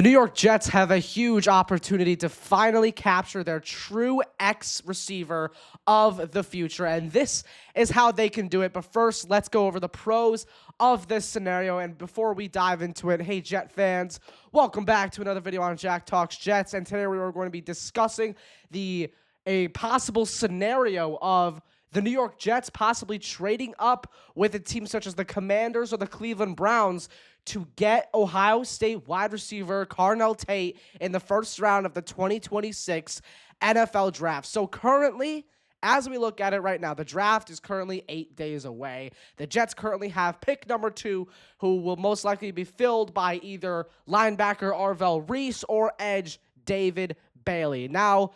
The New York Jets have a huge opportunity to finally capture their true X receiver of the future, and this is how they can do it. But first, let's go over the pros of this scenario, and before we dive into it, hey Jet fans, welcome back to another video on Jack Talks Jets, and today we are going to be discussing a possible scenario of the New York Jets possibly trading up with a team such as the Commanders or the Cleveland Browns to get Ohio State wide receiver Carnell Tate in the first round of the 2026 NFL Draft. So currently, as we look at it right now, the draft is currently 8 days away. The Jets currently have pick number 2, who will most likely be filled by either linebacker Arvell Reese or edge David Bailey. Now,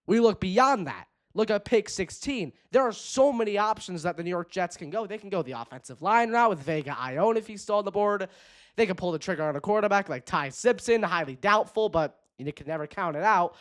we look beyond that. Look at pick 16. There are so many options that the New York Jets can go. They can go the offensive line route with Vega Ione if he's still on the board. They can pull the trigger on a quarterback like Ty Simpson, highly doubtful, but you can never count it out.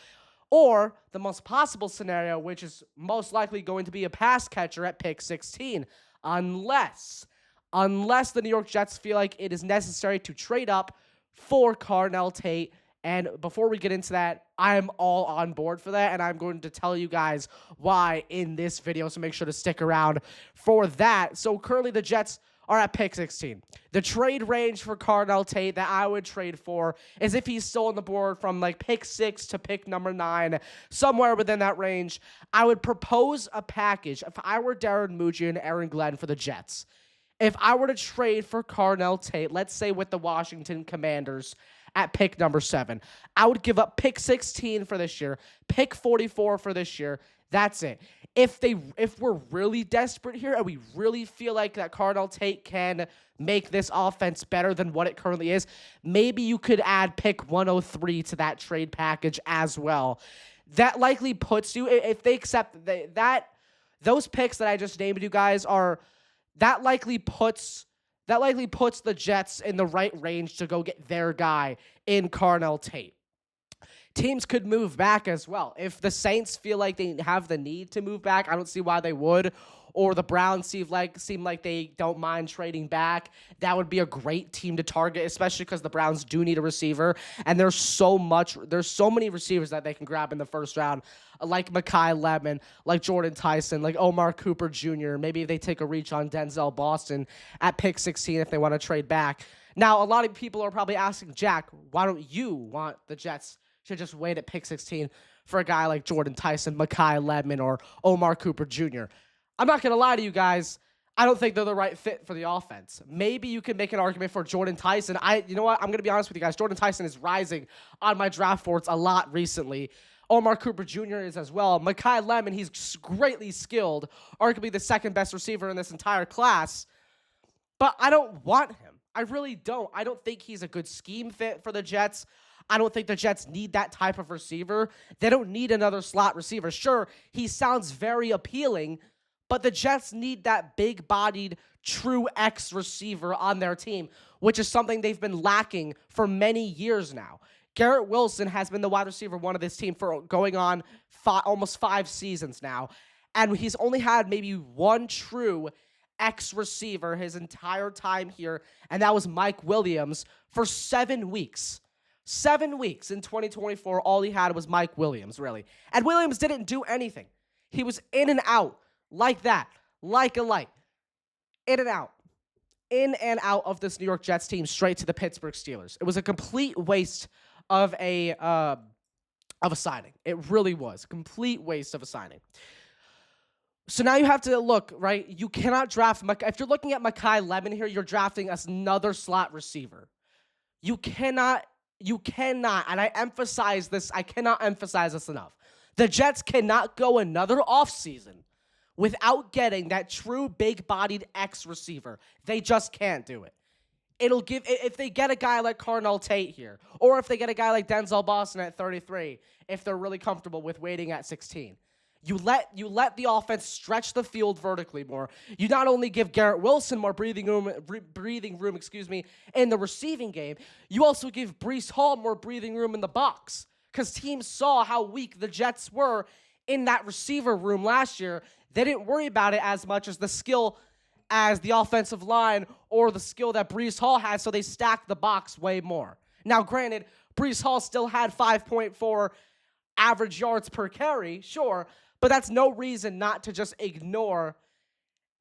Or the most possible scenario, which is most likely going to be a pass catcher at pick 16, unless the New York Jets feel like it is necessary to trade up for Carnell Tate. And before we get into that, I'm all on board for that, and I'm going to tell you guys why in this video, so make sure to stick around for that. So currently the Jets are at pick 16. The trade range for Carnell Tate that I would trade for is if he's still on the board from like pick 6 to pick number 9, somewhere within that range. I would propose a package. If I were Darren Muji and Aaron Glenn for the Jets, if I were to trade for Carnell Tate, let's say with the Washington Commanders at pick number 7, I would give up pick 16 for this year, pick 44 for this year. That's it. If we're really desperate here and we really feel like that Carnell Tate can make this offense better than what it currently is, maybe you could add pick 103 to that trade package as well. That likely puts you, if they accept those picks that I just named you guys that likely puts the Jets in the right range to go get their guy in Carnell Tate. Teams could move back as well. If the Saints feel like they have the need to move back, I don't see why they would. Or the Browns seem like they don't mind trading back. That would be a great team to target, especially because the Browns do need a receiver. And there's so many receivers that they can grab in the first round, like Mekhi Lemon, like Jordan Tyson, like Omar Cooper Jr. Maybe if they take a reach on Denzel Boston at pick 16 if they want to trade back. Now, a lot of people are probably asking, Jack, why don't you want the Jets to just wait at pick 16 for a guy like Jordan Tyson, Mekhi Lemon, or Omar Cooper Jr.? I'm not going to lie to you guys. I don't think they're the right fit for the offense. Maybe you can make an argument for Jordan Tyson. You know what? I'm going to be honest with you guys. Jordan Tyson is rising on my draft boards a lot recently. Omar Cooper Jr. is as well. Mekhi Lemon, he's greatly skilled, arguably the second best receiver in this entire class. But I don't want him. I really don't. I don't think he's a good scheme fit for the Jets. I don't think the Jets need that type of receiver. They don't need another slot receiver. Sure, he sounds very appealing, but the Jets need that big-bodied, true X receiver on their team, which is something they've been lacking for many years now. Garrett Wilson has been the wide receiver one of this team for going on almost 5 seasons now, and he's only had maybe one true X receiver his entire time here, and that was Mike Williams for 7 weeks. 7 weeks in 2024, all he had was Mike Williams, really. And Williams didn't do anything. He was in and out like that, like a light. In and out of this New York Jets team straight to the Pittsburgh Steelers. It was a complete waste of a signing. It really was. A complete waste of a signing. So now you have to look, right? You cannot draft, if you're looking at Mekhi Lemon here, you're drafting another slot receiver. You cannot, and I cannot emphasize this enough. The Jets cannot go another offseason without getting that true big-bodied X receiver. They just can't do it. If they get a guy like Carnell Tate here, or if they get a guy like Denzel Boston at 33, if they're really comfortable with waiting at 16. You let the offense stretch the field vertically more. You not only give Garrett Wilson more breathing room, in the receiving game, you also give Breece Hall more breathing room in the box. Because teams saw how weak the Jets were in that receiver room last year. They didn't worry about it as much as the skill as the offensive line or the skill that Breece Hall has, so they stacked the box way more. Now, granted, Breece Hall still had 5.4 average yards per carry, sure, but that's no reason not to just ignore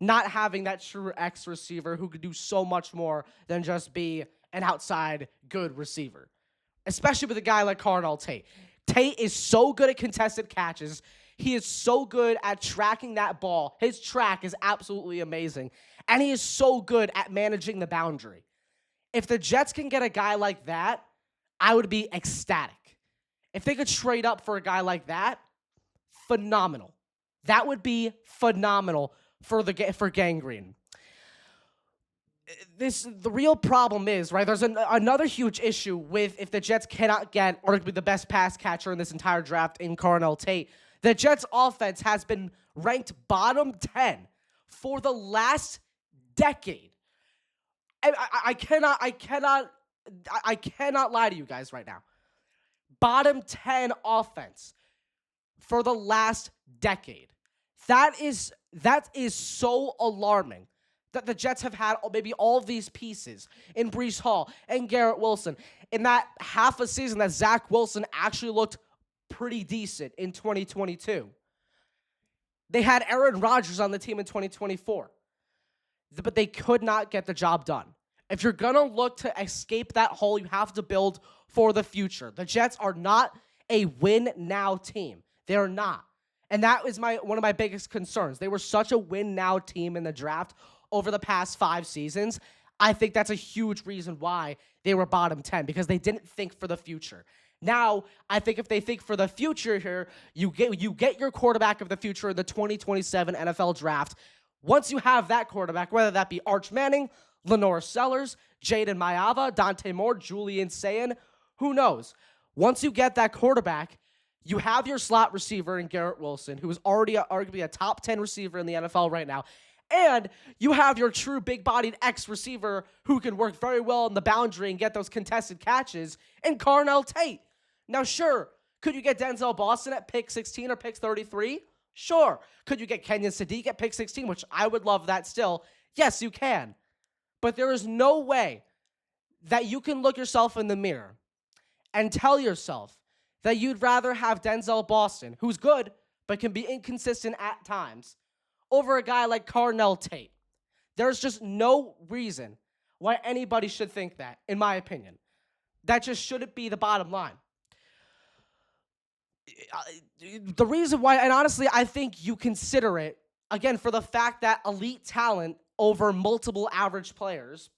not having that true X receiver who could do so much more than just be an outside good receiver, especially with a guy like Carnell Tate. Tate is so good at contested catches. He is so good at tracking that ball. His track is absolutely amazing, and he is so good at managing the boundary. If the Jets can get a guy like that, I would be ecstatic. If they could trade up for a guy like that, phenomenal. That would be phenomenal for Gangrene. The real problem is, right, there's another huge issue with if the Jets cannot get arguably the best pass catcher in this entire draft in Carnell Tate. The Jets offense has been ranked bottom 10 for the last decade. I cannot lie to you guys right now. Bottom 10 offense for the last decade. That is so alarming that the Jets have had maybe all of these pieces in Breece Hall and Garrett Wilson. In that half a season that Zach Wilson actually looked pretty decent in 2022. They had Aaron Rodgers on the team in 2024. But they could not get the job done. If you're going to look to escape that hole, you have to build for the future. The Jets are not a win-now team. They are not. And that is one of my biggest concerns. They were such a win-now team in the draft over the past 5 seasons. I think that's a huge reason why they were bottom 10, because they didn't think for the future. Now, I think if they think for the future here, you get your quarterback of the future in the 2027 NFL draft. Once you have that quarterback, whether that be Arch Manning, Lenore Sellers, Jaden Mayava, Dante Moore, Julian Sayin, who knows? Once you get that quarterback, you have your slot receiver in Garrett Wilson, who is already arguably a top 10 receiver in the NFL right now. And you have your true big-bodied X receiver who can work very well in the boundary and get those contested catches in Carnell Tate. Now, sure, could you get Denzel Boston at pick 16 or pick 33? Sure. Could you get Kenyon Sadiq at pick 16, which I would love that still? Yes, you can. But there is no way that you can look yourself in the mirror and tell yourself that you'd rather have Denzel Boston, who's good but can be inconsistent at times, over a guy like Carnell Tate. There's just no reason why anybody should think that, in my opinion. That just shouldn't be the bottom line. The reason why, and honestly, I think you consider it, again, for the fact that elite talent over multiple average players,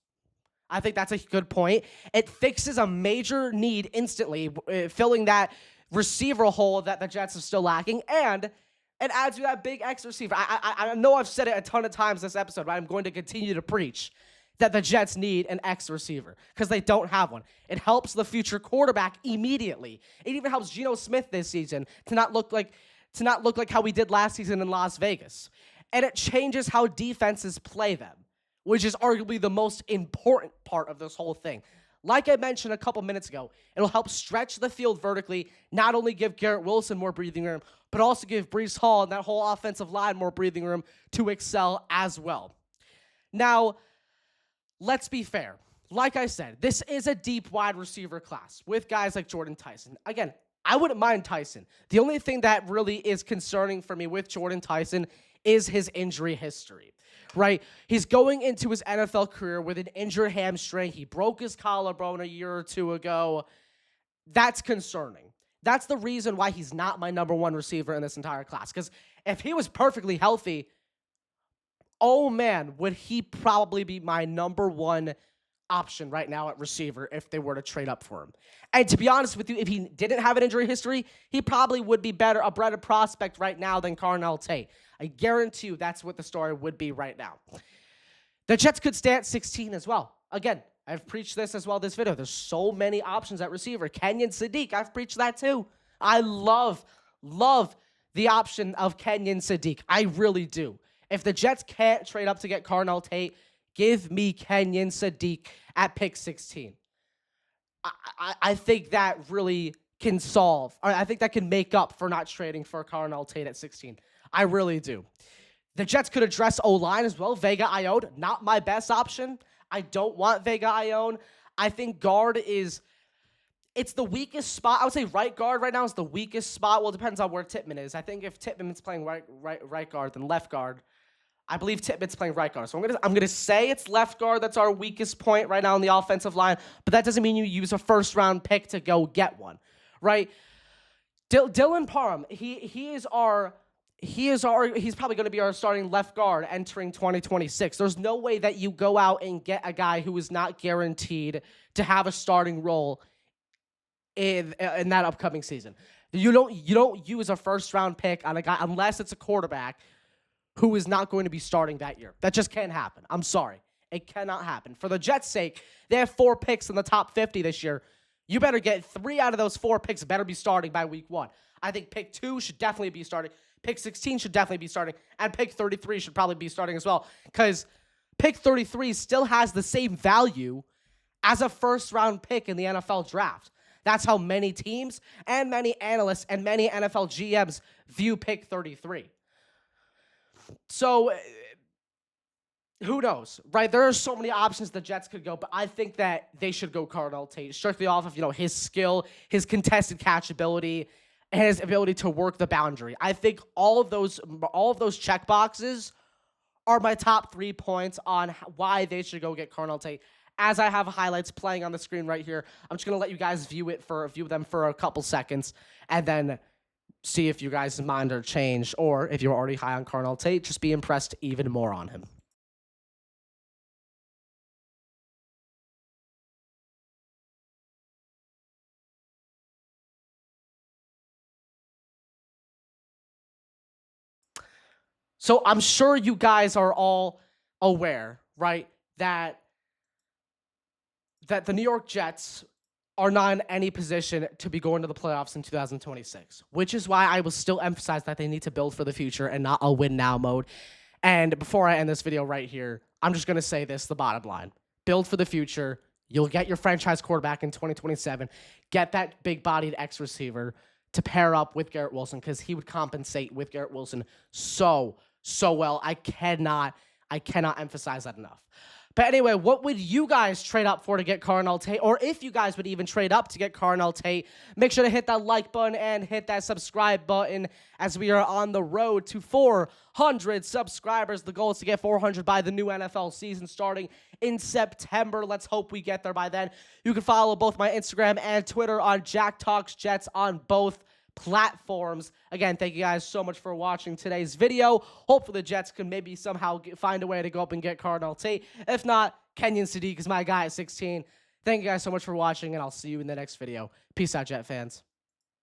I think that's a good point. It fixes a major need instantly, filling that receiver hole that the Jets are still lacking, and it adds you that big X receiver. I know I've said it a ton of times this episode, but I'm going to continue to preach that the Jets need an X receiver because they don't have one. It helps the future quarterback immediately. It even helps Geno Smith this season to not look like how we did last season in Las Vegas. And it changes how defenses play them, which is arguably the most important part of this whole thing. Like I mentioned a couple minutes ago, it'll help stretch the field vertically, not only give Garrett Wilson more breathing room, but also give Breece Hall and that whole offensive line more breathing room to excel as well. Now, let's be fair. Like I said, this is a deep wide receiver class with guys like Jordan Tyson. Again, I wouldn't mind Tyson. The only thing that really is concerning for me with Jordan Tyson is his injury history, right? He's going into his NFL career with an injured hamstring. He broke his collarbone a year or two ago. That's concerning. That's the reason why he's not my number one receiver in this entire class. Because if he was perfectly healthy, oh man, would he probably be my number one option right now at receiver if they were to trade up for him. And to be honest with you, if he didn't have an injury history, he probably would be a better prospect right now than Carnell Tate. I guarantee you that's what the story would be right now. The Jets could stay at 16 as well. Again, I've preached this as well this video. There's so many options at receiver. Kenyon Sadiq, I've preached that too. I love the option of Kenyon Sadiq. I really do. If the Jets can't trade up to get Carnell Tate, give me Kenyon Sadiq at pick 16. I think that really can solve, or I think that can make up for not trading for Carnell Tate at 16. I really do. The Jets could address O-line as well. Vega Ione, not my best option. I don't want Vega Ione. I think guard is it's the weakest spot. I would say right guard right now is the weakest spot. Well, it depends on where Tippmann is. I think if Tippmann's playing right guard, then left guard. I believe Tippmann's playing right guard. So I'm gonna say it's left guard. That's our weakest point right now on the offensive line. But that doesn't mean you use a first-round pick to go get one, right? Dylan Parham, he's probably going to be our starting left guard entering 2026. There's no way that you go out and get a guy who is not guaranteed to have a starting role in that upcoming season. You don't use a first round pick on a guy unless it's a quarterback who is not going to be starting that year. That just can't happen. I'm sorry. It cannot happen. For the Jets' sake, they have 4 picks in the top 50 this year. You better get 3 out of those 4 picks better be starting by week 1. I think pick 2 should definitely be starting. Pick 16 should definitely be starting. And pick 33 should probably be starting as well. Because pick 33 still has the same value as a first-round pick in the NFL draft. That's how many teams and many analysts and many NFL GMs view pick 33. So who knows, right? There are so many options the Jets could go, but I think that they should go Carnell Tate, strictly off of, his skill, his contested catch ability, and his ability to work the boundary. I think all of those check boxes are my top 3 points on why they should go get Carnell Tate. As I have highlights playing on the screen right here, I'm just going to let you guys view them for a couple seconds, and then see if you guys' mind are changed, or if you're already high on Carnell Tate, just be impressed even more on him. So I'm sure you guys are all aware, right, that the New York Jets are not in any position to be going to the playoffs in 2026, which is why I will still emphasize that they need to build for the future and not a win now mode. And before I end this video right here, I'm just going to say this, the bottom line. Build for the future. You'll get your franchise quarterback in 2027. Get that big-bodied X receiver to pair up with Garrett Wilson, because he would compensate with Garrett Wilson so well. I cannot emphasize that enough. But anyway, what would you guys trade up for to get Carnell Tate? Or if you guys would even trade up to get Carnell Tate, make sure to hit that like button and hit that subscribe button, as we are on the road to 400 subscribers. The goal is to get 400 by the new NFL season starting in September. Let's hope we get there by then. You can follow both my Instagram and Twitter on Jack Talks Jets on both platforms. Again, thank you guys so much for watching today's video. Hopefully the Jets can maybe somehow find a way to go up and get Carnell Tate. If not, Kenyon Sadiq is my guy at 16. Thank you guys so much for watching, and I'll see you in the next video. Peace out, Jet fans.